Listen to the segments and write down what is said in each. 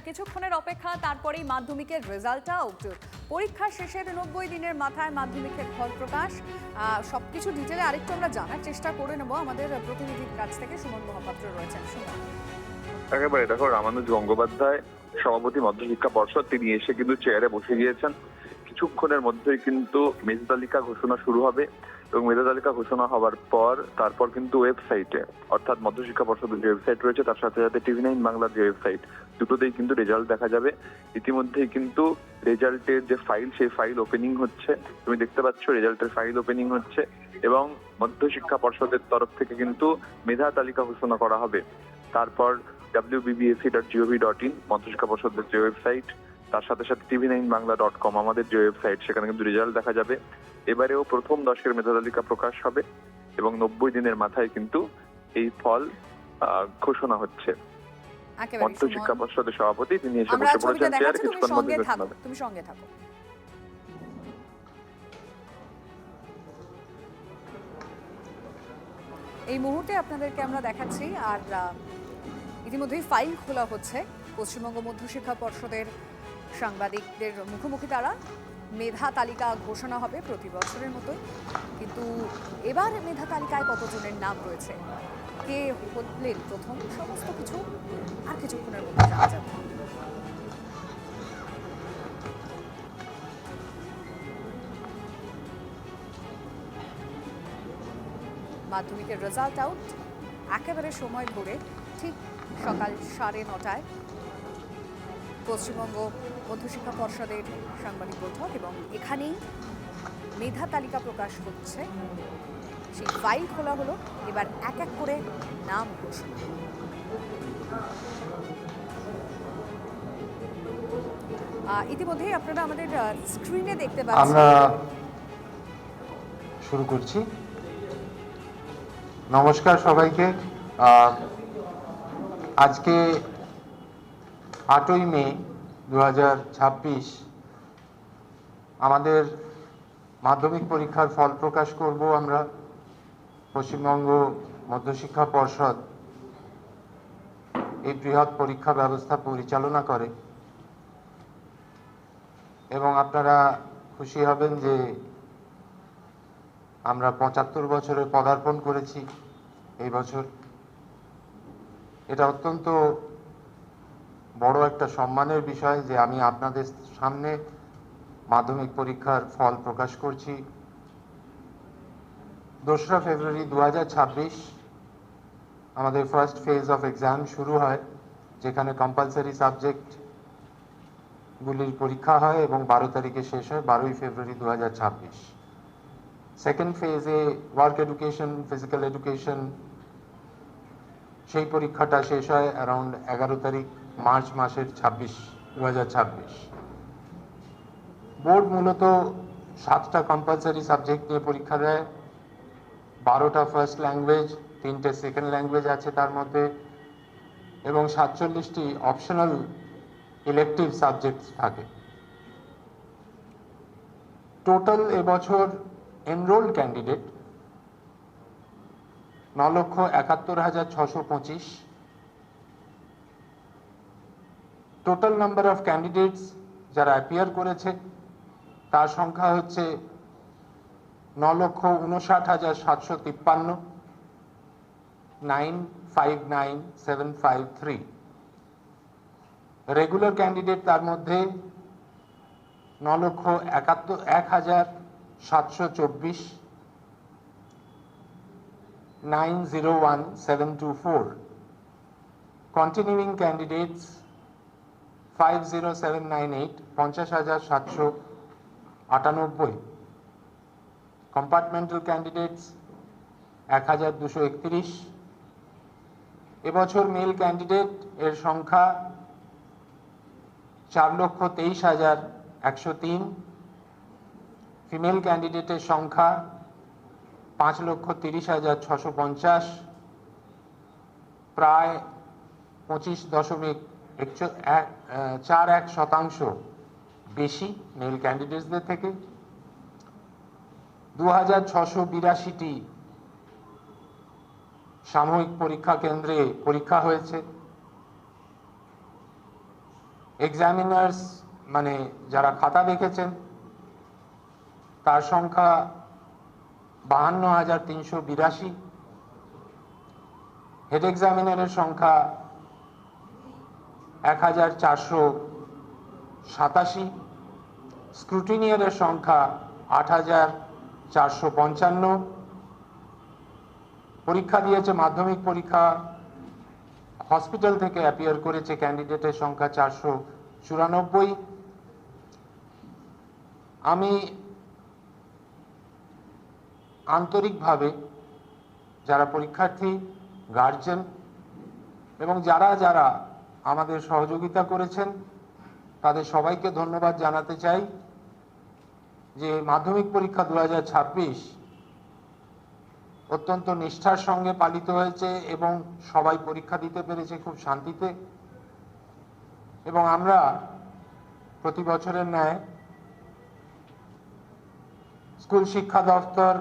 কিছুক্ষণের অপেক্ষা, তারপরেই মাধ্যমিকের রেজাল্ট আউট। পরীক্ষা শেষের 90 দিনের মাথায় মাধ্যমিকের ফল প্রকাশ। সবকিছু ডিটেলে আরেকটু আমরা জানার চেষ্টা করে নেব। আমাদের প্রতিনিধির কাছ থেকে সুমন মহাপাত্র রয়েছেন। সুমন, একেবারে দেখো, রামানুজ গঙ্গোপাধ্যায় সভাপতি মধ্যশিক্ষা পর্ষদ, তিনি এসে কিন্তু চেয়ারে বসে গিয়েছেন। কিছুক্ষণের মধ্যেই কিন্তু মেধা তালিকা ঘোষণা শুরু হবে এবং মেধা তালিকা ঘোষণা হওয়ার পর তারপর কিন্তু ওয়েবসাইটে, অর্থাৎ মধ্যশিক্ষা পর্ষদের যে ওয়েবসাইট রয়েছে তার সাথে সাথে TV9 বাংলার যে ওয়েবসাইট, দুটোতেই কিন্তু রেজাল্ট দেখা যাবে। ইতিমধ্যেই কিন্তু রেজাল্টের যে ফাইল, সেই ফাইল ওপেনিং হচ্ছে। তুমি দেখতে পাচ্ছ রেজাল্টের ফাইল ওপেনিং হচ্ছে এবং মধ্যশিক্ষা পর্ষদের তরফ থেকে কিন্তু মেধা তালিকা ঘোষণা করা হবে। তারপর wbbsc.gov.in মধ্যশিক্ষা পর্ষদের যে ওয়েবসাইট, তার সাথে সাথে tv9bangla.com আমাদের যে ওয়েবসাইট, সেখানে কিন্তু রেজাল্ট দেখা যাবে। এবারেও প্রথম 10 মেধা তালিকা প্রকাশ হবে এবং 90 দিনের মাথায় কিন্তু এই ফল ঘোষণা হচ্ছে। মধ্যশিক্ষা পর্ষদের সভাপতি তিনি এসে বসে পড়েছেন চেয়ারে। কিছুক্ষণ মধ্যে ঘোষণা হবে। তুমি সঙ্গে থাকো। এই মুহূর্তে আপনাদেরকে আমরা দেখাচ্ছি। আর ইতিমধ্যেই ফাইল খোলা হচ্ছে। পশ্চিমবঙ্গ মধ্যশিক্ষা পর্ষদের সাংবাদিকদের মুখোমুখি তারা। মেধা তালিকা ঘোষণা হবে প্রতি বছরের মতোই, কিন্তু এবার মেধা তালিকায় কতজনের নাম রয়েছে, কে হলেন প্রথম, সমস্ত কিছু আর কিছুক্ষণের মধ্যে জানা যাবে। মাধ্যমিকের রেজাল্ট আউট একেবারে সময় ধরে, ঠিক সকাল 9:30টায় পশ্চিমবঙ্গ মধ্যশিক্ষা পর্ষদের সাংবাদিক বৈঠক এবং এখানেই মেধা তালিকা প্রকাশ হচ্ছে। সেই ফাইল খোলা হলো, এবার এক এক করে নাম ঘোষণা। ইতিমধ্যেই আপনারা আমাদের স্ক্রিনে দেখতে পাচ্ছেন। আমরা শুরু করছি। নমস্কার সবাইকে। আজকে 8ই মে 2026 আমাদের মাধ্যমিক পরীক্ষার ফল প্রকাশ করব আমরা। পশ্চিমবঙ্গ মধ্যশিক্ষা পর্ষদ এই বৃহৎ পরীক্ষা ব্যবস্থা পরিচালনা করে এবং আপনারা খুশি হবেন যে আমরা 75 বছরে পদার্পণ করেছি এই বছর। এটা অত্যন্ত বড় একটা সম্মানের বিষয় যে আমি আপনাদের সামনে মাধ্যমিক পরীক্ষার ফল প্রকাশ করছি। 2রা ফেব্রুয়ারি 2026 আমাদের ফার্স্ট ফেজ অফ এক্সাম শুরু হয়, যেখানে কম্পালসারি সাবজেক্টগুলির পরীক্ষা হয় এবং 12 তারিখে শেষ হয়, 12ই ফেব্রুয়ারি 2026। সেকেন্ড ফেজে ওয়ার্ক এডুকেশন, ফিজিক্যাল এডুকেশন, সেই পরীক্ষাটা শেষ হয় অ্যারাউন্ড 11 তারিখ মার্চ মাসের 2026। বোর্ড মূলত 7টা কম্পালসারি সাবজেক্ট নিয়ে পরীক্ষা দেয়, 12টা ফার্স্ট ল্যাঙ্গুয়েজ, 3টে সেকেন্ড ল্যাঙ্গুয়েজ আছে তার মধ্যে, এবং 47টি অপশনাল ইলেকটিভ সাবজেক্টস থাকে। টোটাল এবছর enrolled candidate 9,71,625। Total number of candidates যারা অ্যাপিয়ার করেছে তার সংখ্যা হচ্ছে 9,59,753, 959,753। রেগুলার ক্যান্ডিডেট তার মধ্যে 9,71,724, 901,724। Continuing candidates 50,798, 50,798। Compartmental candidates 1,231। এবছর মেল ক্যান্ডিডেট এর সংখ্যা 4,23,103। ফিমেল ক্যান্ডিডেটের সংখ্যা 5,30,650, প্রায় 25.41% বেশি মেল ক্যান্ডিডেটসদের থেকে। 2,682টি সাময়িক পরীক্ষা কেন্দ্রে পরীক্ষা হয়েছে। এক্সামিনার্স মানে যারা খাতা দেখেছেন তার সংখ্যা 52,382, হেড এক্সামিনারের সংখ্যা 1,487, স্ক্রুটিনিয়ারের সংখ্যা 8,455, পরীক্ষা দিয়েছে মাধ্যমিক পরীক্ষা হসপিটাল থেকে অ্যাপিয়ার করেছে ক্যান্ডিডেটের সংখ্যা 494। আমি আন্তরিকভাবে যারা পরীক্ষার্থী, গার্জেন এবং যারা যারা আমাদের সহযোগিতা করেছেন তাদের সবাইকে ধন্যবাদ জানাতে চাই যে মাধ্যমিক পরীক্ষা 2026 অত্যন্ত নিষ্ঠার সঙ্গে পালিত হয়েছে এবং সবাই পরীক্ষা দিতে পেরেছে খুব শান্তিতে। এবং আমরা প্রতি বছরের ন্যায় স্কুল শিক্ষা দপ্তর,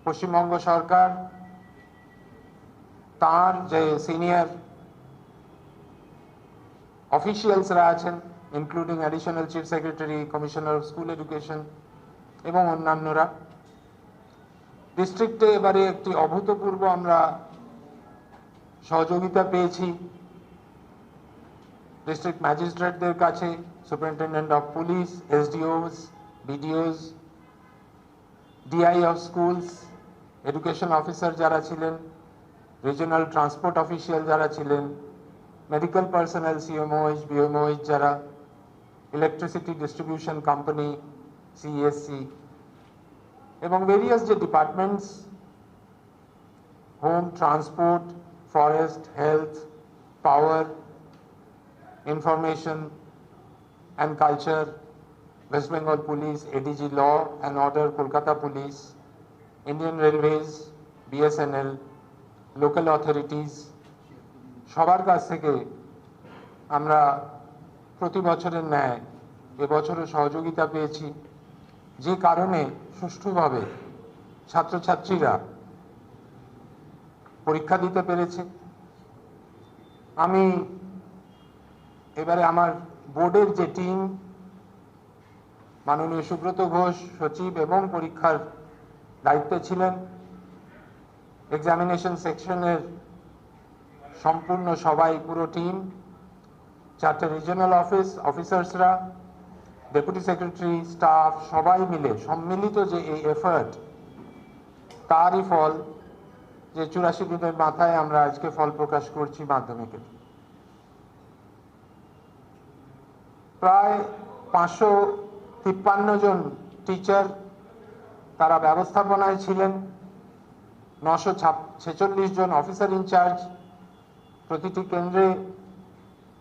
পশ্চিমবঙ্গ সরকার, তার যে সিনিয়র অফিসিয়ালসরা আছেন including additional chief secretary, commissioner of school education এবং অন্যান্যরা, ডিস্ট্রিক্টে এবারে একটি অভূতপূর্ব আমরা সহযোগিতা পেয়েছি ডিস্ট্রিক্ট ম্যাজিস্ট্রেটদের কাছে, superintendent of police, SDOs, BDOs, DI of schools, education officer যারা ছিলেন, রিজিওনাল ট্রান্সপোর্ট অফিসিয়াল যারা ছিলেন, মেডিকেল পার্সোনাল, সিএমওএইচ, বিএমওএইচ যারা, ইলেকট্রিসিটি ডিস্ট্রিবিউশন কোম্পানি, সিএসসি এবং ভেরিয়াস যে departments, home, transport, forest, health, power, information and culture, West Bengal Police, ADG Law and Order, Kolkata Police, Indian Railways, BSNL, local authorities, সবার কাছ থেকে আমরা প্রতি বছরের ন্যায় এবছরও সহযোগিতা পেয়েছি, যে কারণে সুষ্ঠুভাবে ছাত্রছাত্রীরা পরীক্ষা দিতে পেরেছে। আমি এবারে আমার বোর্ডের যে টিম, মাননীয় সুব্রত ঘোষ সচিব এবং পরীক্ষার দায়িত্বে ছিলেন, এক্সামিনেশন সেকশনের সম্পূর্ণ সবাই, পুরো টিম, 4টে রিজিওনাল অফিসার্সরা, ডেপুটি সেক্রেটারি, স্টাফ, সবাই মিলে সম্মিলিত যে এই এফার্ট, তারই ফল যে 84 দিনের মাথায় আমরা আজকে ফল প্রকাশ করছি মাধ্যমিকের। প্রায় 553 জন টিচার তারা ব্যবস্থাপনায় ছিলেন, 946 জন অফিসার ইনচার্জ প্রতিটি কেন্দ্রে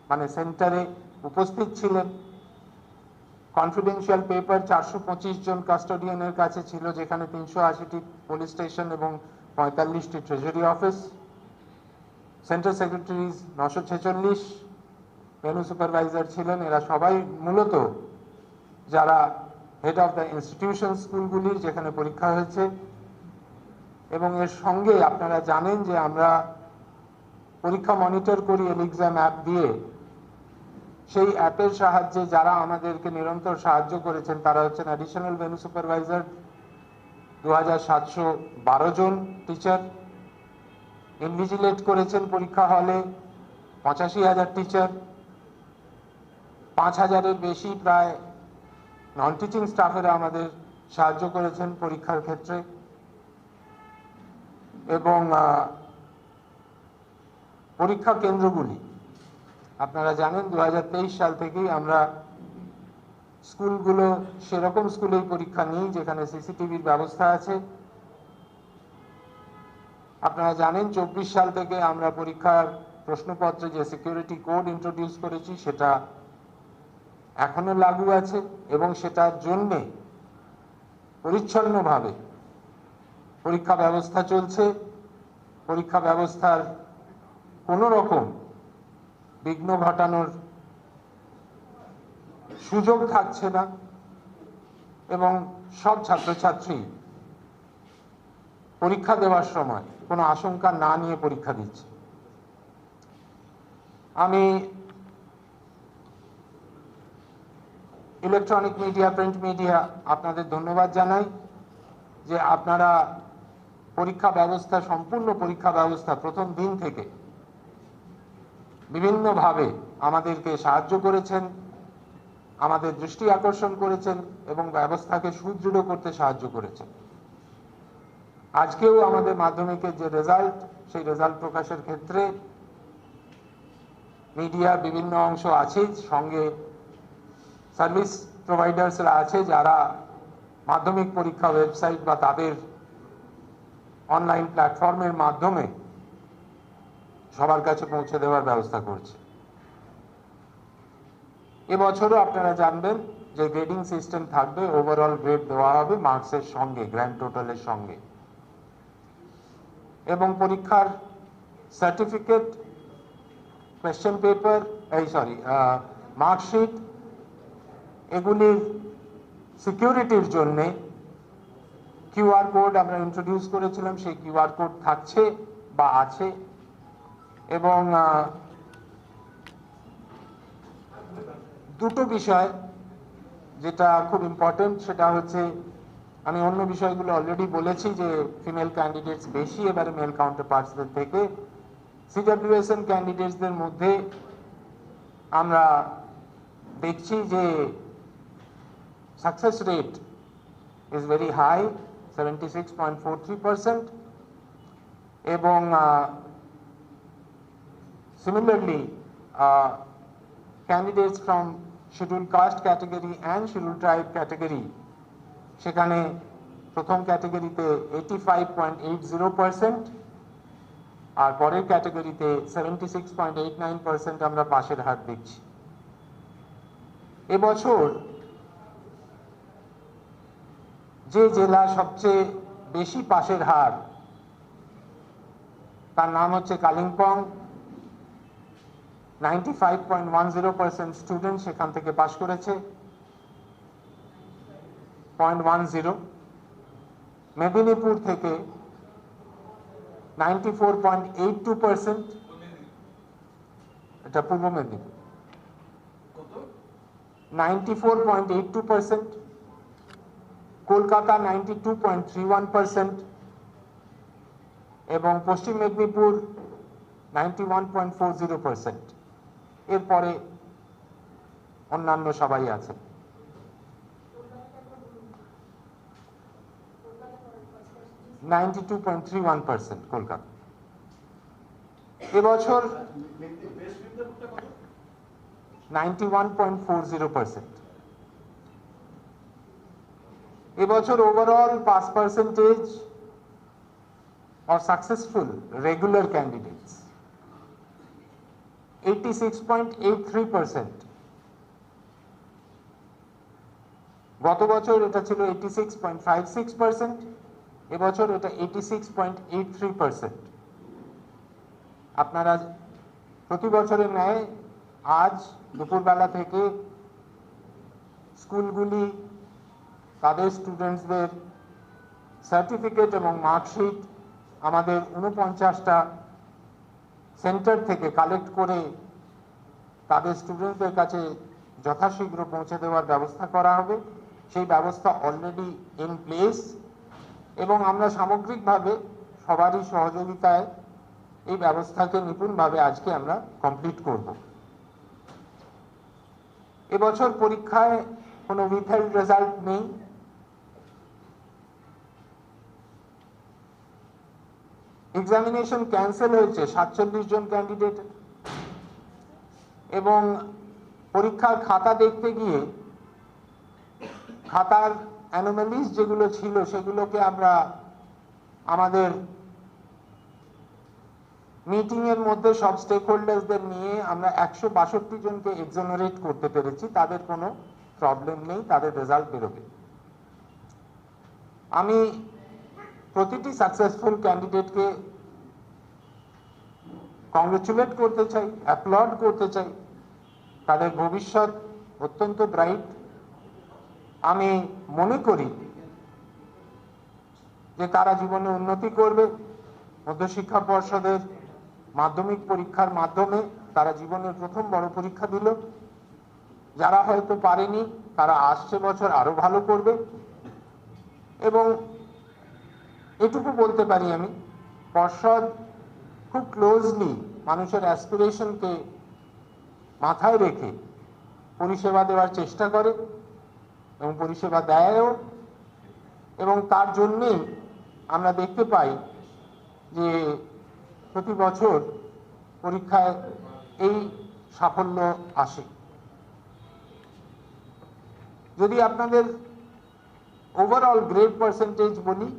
মানে সেন্টারে উপস্থিত ছিলেন। কনফিডেন্সিয়াল পেপার 425 জন কাস্টোডিয়ানের কাছে ছিল, যেখানে 380টি পুলিশ স্টেশন এবং 45টি treasury office. Centre secretaries 946, venue supervisor ছিলেন। এরা সবাই মূলত যারা হেড অফ দ্য ইনস্টিটিউশন স্কুলগুলির যেখানে পরীক্ষা হয়েছে। এবং এর সঙ্গে আপনারা জানেন যে আমরা পরীক্ষা মনিটর করি এলিক্সাম অ্যাপ দিয়ে। সেই অ্যাপের সাহায্যে যারা আমাদেরকে নিরন্তর সাহায্য করেছেন তারা হচ্ছেন অ্যাডিশনাল ভেন্যু সুপারভাইজার 2712 জন টিচার, ইনভিজিলেট করেছেন পরীক্ষা হলে 85,000 টিচার, 5,000-এর বেশি প্রায় নন টিচিং স্টাফেরা আমাদের সাহায্য করেছেন পরীক্ষার ক্ষেত্রে। এবং পরীক্ষা কেন্দ্রগুলি আপনারা জানেন 2023 সাল থেকেই আমরা স্কুলগুলো সেরকম স্কুলেই পরীক্ষা নিই যেখানে সিসিটিভির ব্যবস্থা আছে। আপনারা জানেন 24 সাল থেকে আমরা পরীক্ষার প্রশ্নপত্রে যে সিকিউরিটি কোড ইন্ট্রোডিউস করেছি সেটা এখনো লাগু আছে এবং সেটার জন্যে পরিচ্ছন্নভাবে পরীক্ষা ব্যবস্থা চলছে। পরীক্ষা ব্যবস্থার কোনো রকম বিঘ্ন ঘটানোর সুযোগ থাকছে না এবং সব ছাত্রছাত্রী পরীক্ষা দেওয়ার সময় কোনো আশঙ্কা না নিয়ে পরীক্ষা দিচ্ছে। আমি ইলেকট্রনিক মিডিয়া, প্রিন্ট মিডিয়া, আপনাদের ধন্যবাদ জানাই যে আপনারা পরীক্ষা ব্যবস্থা, সম্পূর্ণ পরীক্ষা ব্যবস্থা প্রথম দিন থেকে বিভিন্নভাবে আমাদেরকে সাহায্য করেছেন, আমাদের দৃষ্টি আকর্ষণ করেছেন এবং ব্যবস্থাকে সুদৃঢ় করতে সাহায্য করেছেন। আজকেও আমাদের মাধ্যমিকের যে রেজাল্ট, সেই রেজাল্ট প্রকাশের ক্ষেত্রে মিডিয়ার বিভিন্ন অংশ আছে, সঙ্গে সার্ভিস প্রোভাইডার্সরা আছে যারা মাধ্যমিক পরীক্ষা ওয়েবসাইট বা তাদের অনলাইন প্ল্যাটফর্মের মাধ্যমে সবার কাছে পৌঁছে দেওয়ার ব্যবস্থা করছে। এবছরও আপনারা জানবেন যে গ্রেডিং সিস্টেম থাকবে, ওভারঅল গ্রেড দেওয়া হবে মার্কসের সঙ্গে, গ্র্যান্ড টোটালের সঙ্গে, এবং পরীক্ষার সার্টিফিকেট, কোয়েশ্চেন পেপার, মার্কশিট, এগুলির সিকিউরিটির জন্যে কিউআর কোড আমরা ইন্ট্রোডিউস করেছিলাম, সেই কিউআর কোড থাকছে বা আছে। এবং দুটো বিষয় যেটা খুব ইম্পর্টেন্ট, সেটা হচ্ছে, আমি অন্য বিষয়গুলো অলরেডি বলেছি যে ফিমেল ক্যান্ডিডেটস বেশি এবারে মেল কাউন্টারপার্টসদের থেকে। সিডব্লিউএসএন ক্যান্ডিডেটসদের মধ্যে আমরা দেখছি যে success rate is very high, 76.43%, এবং similarly candidates from scheduled caste category and scheduled tribe category, সেখানে প্রথম ক্যাটাগরিতে 85.80% আর পরের ক্যাটাগরিতে 76.89% আমরা পাশের হার দেখছি। এবছর যে জেলা সবচেয়ে বেশি পাশের হার, তার নাম হচ্ছে কালিম্পং। 95.10% স্টুডেন্ট সেখান থেকে পাশ করেছে, 0.10। মেদিনীপুর থেকে 94.82%, এটা পূর্ব মেদিনীপুর, 94.82%। কলকাতা 92.31% এবং পশ্চিম মেদিনীপুর 91.40%। এরপরে অন্যান্য সবাই আছে। (92.31% কলকাতা। এবছর 91.40%। এবছর overall pass percentage or successful regular candidates 86.83%। গত বছর এটা ছিল 86.56%, এবছর এটা 86.83%। আপনারা প্রতি বছরের ন্যায় আজ দুপুরবেলা থেকে স্কুলগুলি তাদের স্টুডেন্টসদের সার্টিফিকেট এবং মার্কশিট আমাদের 49টা সেন্টার থেকে কালেক্ট করে তাদের স্টুডেন্টদের কাছে যথাশীঘ্র পৌঁছে দেওয়ার ব্যবস্থা করা হবে। সেই ব্যবস্থা অলরেডি ইন প্লেস এবং আমরা সামগ্রিকভাবে সবারই সহযোগিতায় এই ব্যবস্থাকে নিপুণভাবে আজকে আমরা কমপ্লিট করব। এবছর পরীক্ষায় কোনো উইথহেল্ড রেজাল্ট নেই। এক্সামিনেশন ক্যান্সেল হয়েছে 47 জন ক্যান্ডিডেট, এবং পরীক্ষার খাতা দেখতে গিয়ে খাতার অ্যানোমালিজ যেগুলো ছিল সেগুলোকে আমরা আমাদের মিটিং এর মধ্যে সব স্টেক হোল্ডার্সদের নিয়ে আমরা 162 জনকে এক্সোনারেট করতে পেরেছি। তাদের কোনো প্রবলেম নেই, তাদের রেজাল্ট বেরোবে। আমি প্রতিটি সাকসেসফুল ক্যান্ডিডেটকে কংগ্রেচুলেট করতে চাই, অ্যাপ্লড করতে চাই। তাদের ভবিষ্যৎ অত্যন্ত ব্রাইট। আমি মনে করি যে তারা জীবনে উন্নতি করবে। মধ্যশিক্ষা পর্ষদের মাধ্যমিক পরীক্ষার মাধ্যমে তারা জীবনের প্রথম বড় পরীক্ষা দিল। যারা হয়তো পারেনি তারা আসছে বছর আরো ভালো করবে। এবং এটুকু বলতে পারি আমি, পর্ষদ খুব ক্লোজলি মানুষের অ্যাসপিরেশনকে মাথায় রেখে পরিষেবা দেওয়ার চেষ্টা করে এবং পরিষেবা দেয়ও। এবং তার জন্যেই আমরা দেখতে পাই যে প্রতি বছর পরীক্ষায় এই সাফল্য আসে। যদি আপনাদের ওভারঅল গ্রেড পার্সেন্টেজ বলি,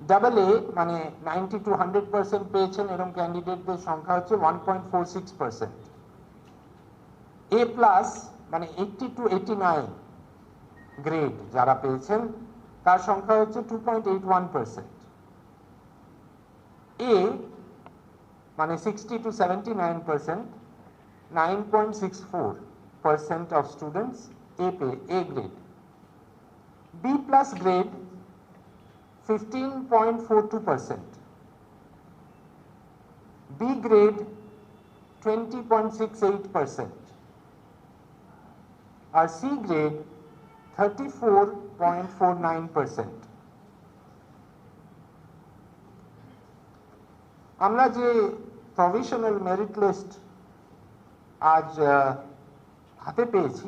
ডাবল এ মানে 90 to 100% পেয়েছেন এরকম ক্যান্ডিডেটদের সংখ্যা হচ্ছে 1.46%। এ প্লাস মানে 80 to 89 গ্রেড যারা পেয়েছেন তার সংখ্যা হচ্ছে 2.81%। এ মানে 60 to 79%, 9.64% of students A grade. B plus grade 15.42%, B grade 20.68%, R C grade 34.49%. আমরা যে প্রভিশনাল মেরিট লিস্ট আজ হাতে পেয়েছি,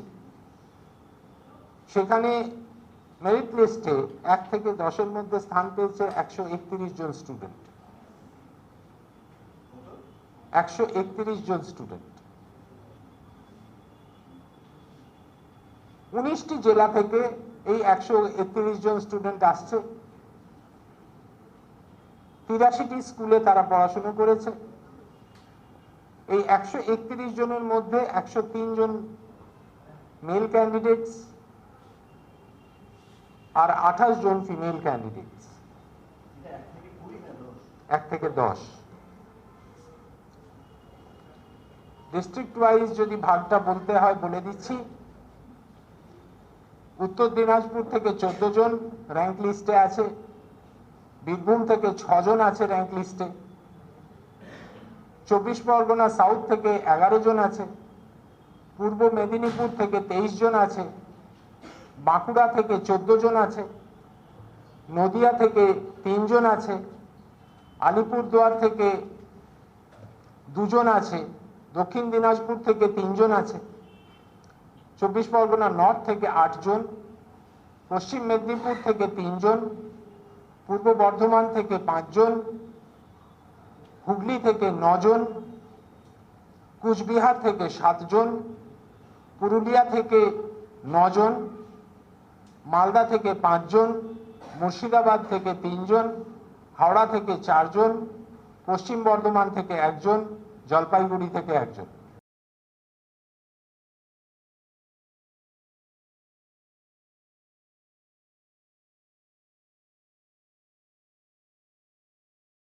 সেখানে মেরিট লিস্টে 1 থেকে 10-এর মধ্যে স্থান পেয়েছে 131 জন স্টুডেন্ট। 131 জন স্টুডেন্ট 19টি জেলা থেকে এই 131 জন স্টুডেন্ট আসছে। 83টি স্কুলে তারা পড়াশোনা করেছে। এই 131 জনের মধ্যে 103 জন মেল ক্যান্ডিডেটস আর 28 জন ফিমেল ক্যান্ডিডেটস। 1 থেকে 10 ডিস্ট্রিক্ট ওয়াইজ যদি ভাগটা বলতে হয় বলে দিচ্ছি। উত্তর দিনাজপুর থেকে 14 জন র্যাঙ্ক লিস্টে আছে। বীরভূম থেকে 6 জন আছে র্যাঙ্ক লিস্টে। 24 পরগনা সাউথ থেকে 11 জন আছে। পূর্ব মেদিনীপুর থেকে 23 জন আছে। বাঁকুড়া থেকে 14 জন আছে। নদিয়া থেকে 3 জন আছে। আলিপুরদুয়ার থেকে 2 জন আছে। দক্ষিণ দিনাজপুর থেকে 3 জন আছে। 24 পরগনা নর্থ থেকে 8 জন। পশ্চিম মেদিনীপুর থেকে 3 জন। পূর্ব বর্ধমান থেকে 5 জন। হুগলি থেকে 9 জন। কুচবিহার থেকে 7 জন। পুরুলিয়া থেকে 9 জন। মালদা থেকে 5 জন। মুর্শিদাবাদ থেকে 3 জন। হাওড়া থেকে 4 জন। পশ্চিম বর্ধমান থেকে 1 জন। জলপাইগুড়ি থেকে 1 জন।